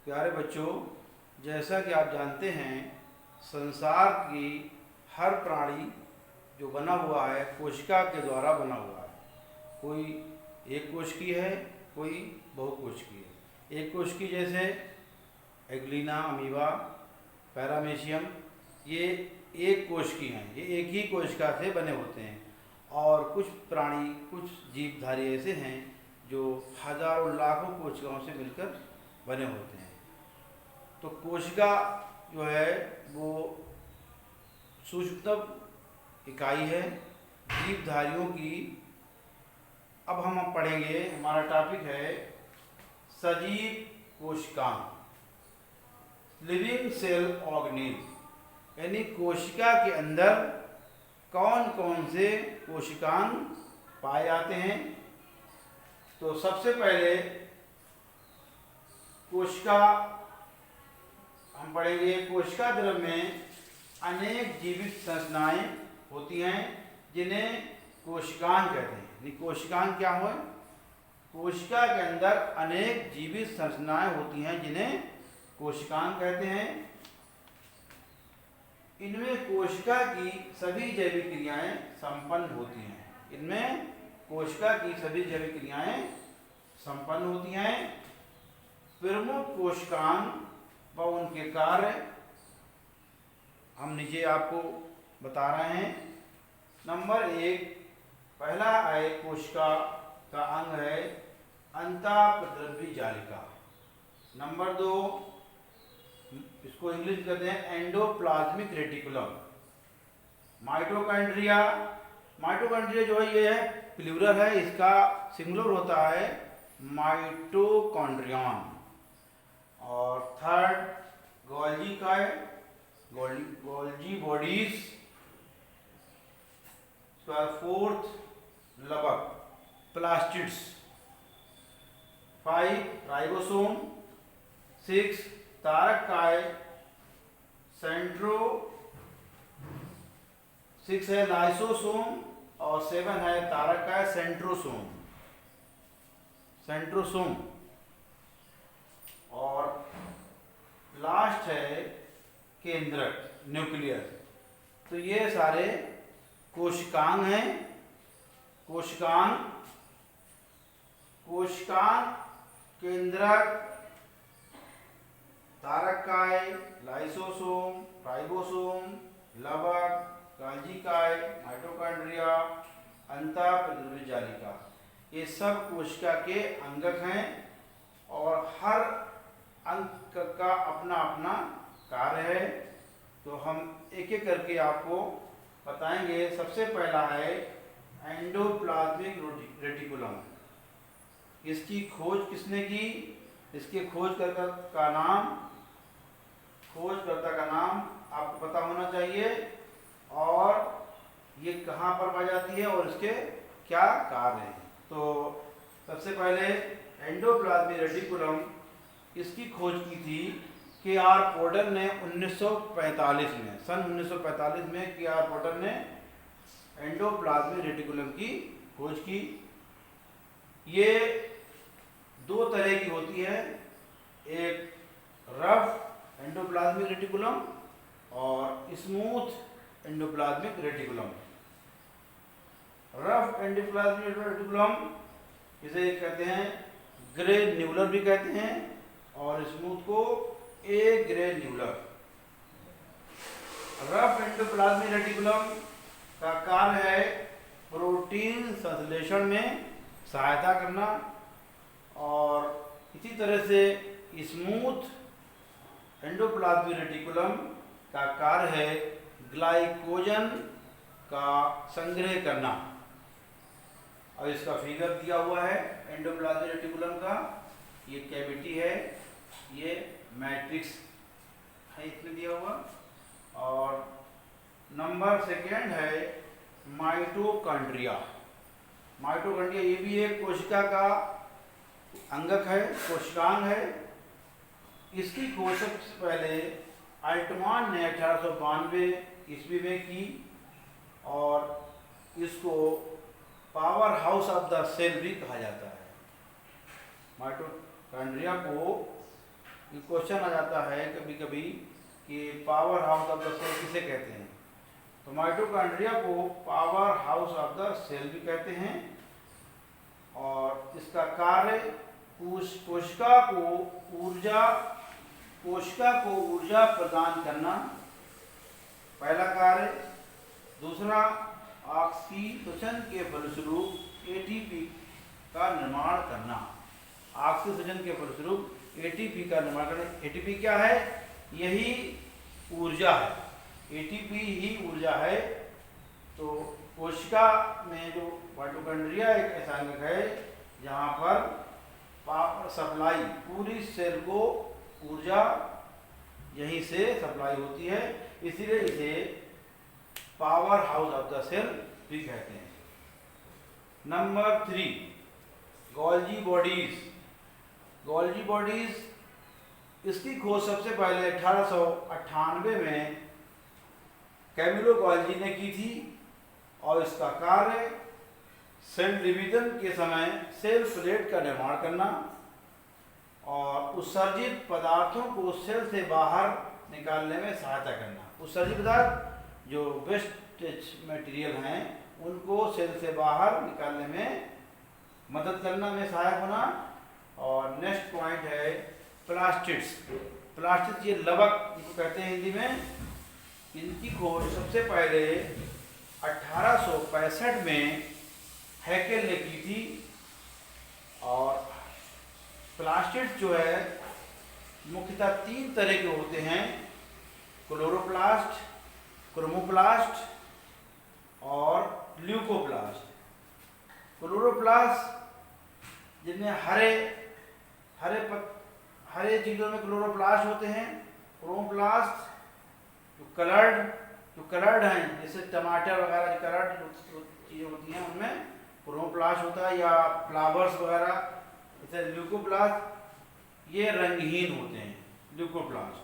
प्यारे बच्चों, जैसा कि आप जानते हैं, संसार की हर प्राणी जो बना हुआ है कोशिका के द्वारा बना हुआ है। कोई एक कोश की है, कोई बहुकोश की है। एक कोश की जैसे एग्लिना, अमीबा, पैरामीशियम, ये एक कोश की हैं, ये एक ही कोशिका से बने होते हैं। और कुछ प्राणी, कुछ जीवधारी ऐसे हैं जो हजारों लाखों कोशिकाओं से मिलकर बने होते हैं। तो कोशिका जो है वो सूक्ष्मतम इकाई है जीवधारियों की। अब हम पढ़ेंगे, हमारा टॉपिक है सजीव कोशिकांग, लिविंग सेल ऑर्गेनिज्म, यानी कोशिका के अंदर कौन कौन से कोशिकांग पाए जाते हैं। तो सबसे पहले कोशिका हम पढ़ेंगे। कोशिका द्रव्य में अनेक जीवित संरचनाएं होती हैं जिन्हें कोशिकांग कहते हैं। कोशिकांग क्या हुआ? कोशिका के अंदर अनेक जीवित संरचनाएं होती हैं जिन्हें कोशिकांग कहते हैं। इनमें कोशिका की सभी जैविक क्रियाएं संपन्न होती हैं। इनमें कोशिका की सभी जैविक क्रियाएं संपन्न होती हैं। प्रमुख कोशिकांग व उनके कार्य हम नीचे आपको बता रहे हैं। नंबर 1, पहला है कोशिका का अंग है अंतःप्रद्रव्य जालिका। नंबर 2, इसको इंग्लिश कहते हैं एंडोप्लाज्मिक रेटिकुलम। माइटोकॉन्ड्रिया, माइटोकॉन्ड्रिया जो है ये है प्लूरल है, इसका सिंगुलर होता है माइटोकॉन्ड्रियन। और थर्ड गोल्जी का है, Golgi bodies. Fourth लबक plastids. 5 ribosome. 6 Tarak काय सेंट्रो। 6 है लाइसोसोम और 7 है तारक काय सेंट्रोसोम। सेंट्रोसोम। और लास्ट है केंद्रक, न्यूक्लियस। तो ये सारे कोशिकांग हैं। कोशिकांग, केंद्रक, तारककाय, लाइसोसोम, राइबोसोम, लवक, गोल्जी-काय, माइटोकॉन्ड्रिया, अंतःप्रद्रव्य जालिका, ये सब कोशिका के अंगक हैं। और हर अंग का अपना अपना कार्य है। तो हम एक एक करके आपको बताएंगे। सबसे पहला है एंडोप्लाज्मिक रेटिकुलम। इसकी खोज किसने की? इसके खोजकर्ता का नाम आपको पता होना चाहिए, और ये कहाँ पर पाई जाती है और इसके क्या कार्य हैं। तो सबसे पहले एंडोप्लाज्मिक रेटिकुलम, इसकी खोज की थी के.आर. पोर्टर ने 1945 में, सन 1945 में के.आर. पोर्टर ने एंडोप्लाज्मिक रेटिकुलम की खोज की। ये 2 तरह की होती है, एक रफ एंडोप्लाज्मिक रेटिकुलम और smooth endoplasmic reticulum. Rough endoplasmic reticulum इसे कहते हैं ग्रेन्युलर भी कहते हैं, और स्मूथ को एग्रेन्युलर। रफ एंडोप्लाज्मिक रेटिकुलम का कार्य है प्रोटीन संश्लेषण में सहायता करना, और इसी तरह से स्मूथ एंडोप्लाज्मिक रेटिकुलम का कार्य है ग्लाइकोजन का संग्रह करना। और इसका फिगर दिया हुआ है एंडोप्लाज्मिक रेटिकुलम का। ये कैविटी है, ये मैट्रिक्स है, इसमें दिया हुआ। और नंबर 2 है माइटोकॉन्ड्रिया। माइटोकॉन्ड्रिया ये भी एक कोशिका का अंगक है, कोशिकांग है। इसकी खोज सबसे पहले अल्टमान ने 1892 ईस्वी में की, और इसको power house of the cell भी कहा जाता है। माइटोकॉन्ड्रिया को ये क्वेश्चन आ जाता है कभी कभी कि power house of the cell किसे कहते हैं। तो माइटोकॉन्ड्रिया को power house of the cell भी कहते हैं और इसका कार्य कोशिका को ऊर्जा प्रदान करना पहला कार्य। दूसरा, ऑक्सीजन के फलस्वरूप एटीपी का निर्माण करना। ऑक्सीजन के फलस्वरूप एटीपी का निर्माण करना। एटीपी क्या है? यही ऊर्जा है, एटीपी ही ऊर्जा है। तो कोशिका में जो माइटोकॉन्ड्रिया एक ऐसा अंग है जहाँ पर पावर सप्लाई, पूरी सेल को ऊर्जा यहीं से सप्लाई होती है, इसीलिए इसे power house of the cell भी कहते हैं। Number 3, Golgi bodies. Golgi bodies इसकी खोज सबसे पहले 1898 में कैमिलो गोल्जी ने की थी और इसका कार्य सेल डिवीजन के समय सेल प्लेट का निर्माण करना और उत्सर्जित पदार्थों को सेल से बाहर निकालने में सहायता करना। उत्सर्जित पदार्थ जो वेस्टेज मटेरियल हैं उनको सेल से बाहर निकालने में मदद करना में सहायक होना। और नेक्स्ट पॉइंट है प्लास्टिड्स। प्लास्टिड्स ये लवक जिनको कहते हैं हिंदी में, इनकी खोज सबसे पहले 1865 में हैकेल ने की थी। और प्लास्टिड्स जो है मुख्यतः 3 तरह के होते हैं, क्लोरोप्लास्ट, क्रोमोप्लास्ट और ल्यूकोप्लास्ट। क्लोरोप्लास्ट जिनमें हरे चीज़ों में क्लोरोप्लास्ट होते हैं। क्रोमोप्लास्ट जो कलर्ड हैं, जैसे टमाटर वगैरह कलर्ड चीज़ें होती हैं उनमें क्रोमोप्लास्ट होता है, या फ्लावर्स वगैरह। जैसे ल्यूकोप्लास्ट ये रंगहीन होते हैं, ल्यूकोप्लास्ट।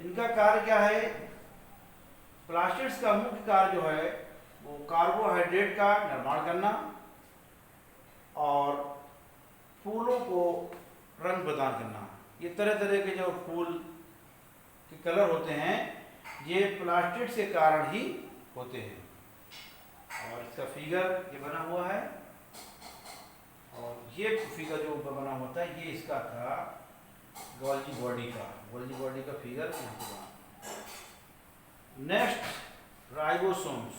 इनका कार्य क्या है? प्लास्टिड्स का मुख्य कार्य जो है वो कार्बोहाइड्रेट का निर्माण करना और फूलों को रंग प्रदान करना। ये तरह तरह के जो फूल के कलर होते हैं ये प्लास्टिड्स के कारण ही होते हैं। और इसका फिगर ये बना हुआ है और ये फिगर जो ऊपर बना होता है ये इसका था गोल्जी बॉडी का फिगर यहाँ पे बना। Next, ribosomes.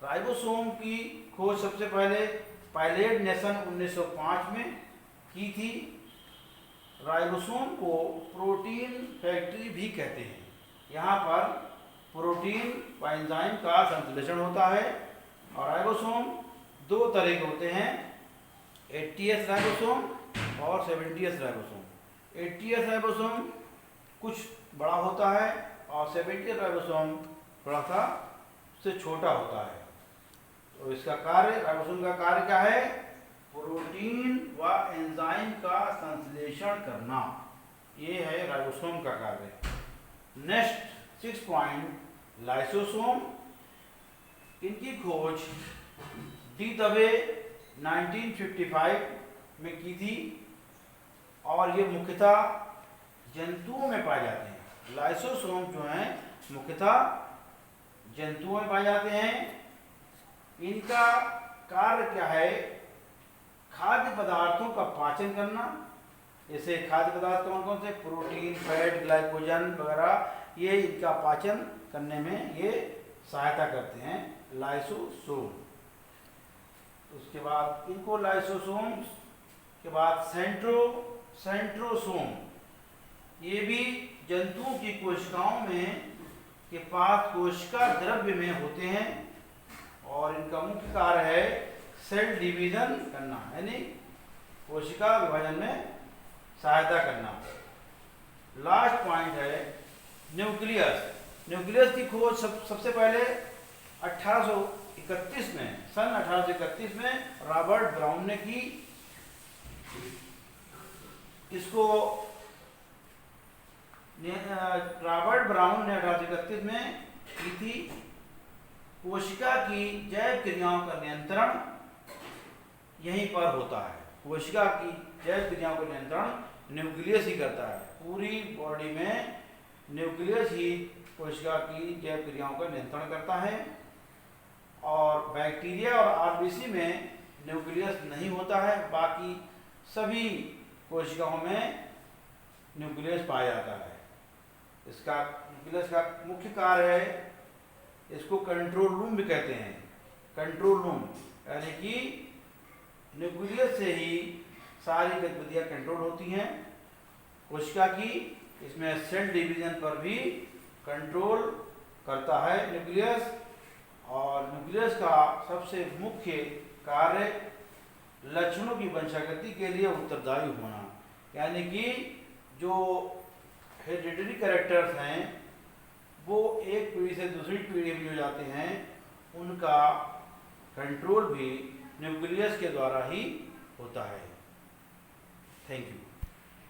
राइबोसोम की खोज सबसे पहले पायलेट नेशन 1905 में की थी। राइबोसोम को प्रोटीन फैक्ट्री भी कहते हैं। यहाँ पर प्रोटीन व एंजाइम का संश्लेषण होता है। और राइबोसोम 2 तरह के होते हैं, 80S राइबोसोम और 70S राइबोसोम। 80S राइबोसोम कुछ बड़ा होता है और 70S राइबोसोम थोड़ा सा से छोटा होता है। तो इसका कार्य, राइबोसोम का कार्य क्या है? प्रोटीन व एंजाइम का संश्लेषण करना, ये है राइबोसोम का कार्य। Next 6 point, lysosome. इनकी खोज डी दवे 1955 में की थी और ये मुख्यतः जंतुओं में पाए जाते हैं। लाइसोसोम जो हैं मुख्यतः जंतुओं में पाए जाते हैं। इनका कार्य क्या है? खाद्य पदार्थों का पाचन करना। जैसे खाद्य पदार्थ कौन कौन से? प्रोटीन, फैट, ग्लाइकोजन वगैरह, ये इनका पाचन करने में ये सहायता करते हैं, लाइसोसोम। उसके बाद इनको लाइसोसोम के बाद सेंट्रोसोम, ये भी जंतुओं की कोशिकाओं में के पास कोशिका द्रव्य में होते हैं और इनका मुख्य कार्य है सेल डिवीजन करना, यानी कोशिका विभाजन में सहायता करना। लास्ट पॉइंट है न्यूक्लियस। न्यूक्लियस की खोज सबसे पहले 1831 में, सन 1831 में रॉबर्ट ब्राउन ने की। इसको रॉबर्ट ब्राउन ने 1831 में की थी। कोशिका की जैव क्रियाओं का नियंत्रण यहीं पर होता है। कोशिका की जैव क्रियाओं का नियंत्रण न्यूक्लियस ही करता है। पूरी बॉडी में न्यूक्लियस ही कोशिका की जैव क्रियाओं का नियंत्रण करता है। और बैक्टीरिया और आरबीसी में न्यूक्लियस नहीं होता है, बाकी सभी कोशिकाओं में न्यूक्लियस पाया जाता है। इसका न्यूक्लियस का मुख्य कार्य है, इसको कंट्रोल रूम भी कहते हैं। कंट्रोल रूम यानी कि न्यूक्लियस से ही सारी गतिविधियां कंट्रोल होती हैं कोशिका की। इसमें सेल डिवीजन पर भी कंट्रोल करता है न्यूक्लियस। और न्यूक्लियस का सबसे मुख्य कार्य लक्षणों की वंशागति के लिए उत्तरदायी होना, यानी कि जो हेरिडिटरी कैरेक्टर्स हैं वो एक पीढ़ी से दूसरी पीढ़ी में जो जाते हैं उनका कंट्रोल भी न्यूक्लियस के द्वारा ही होता है। Thank you.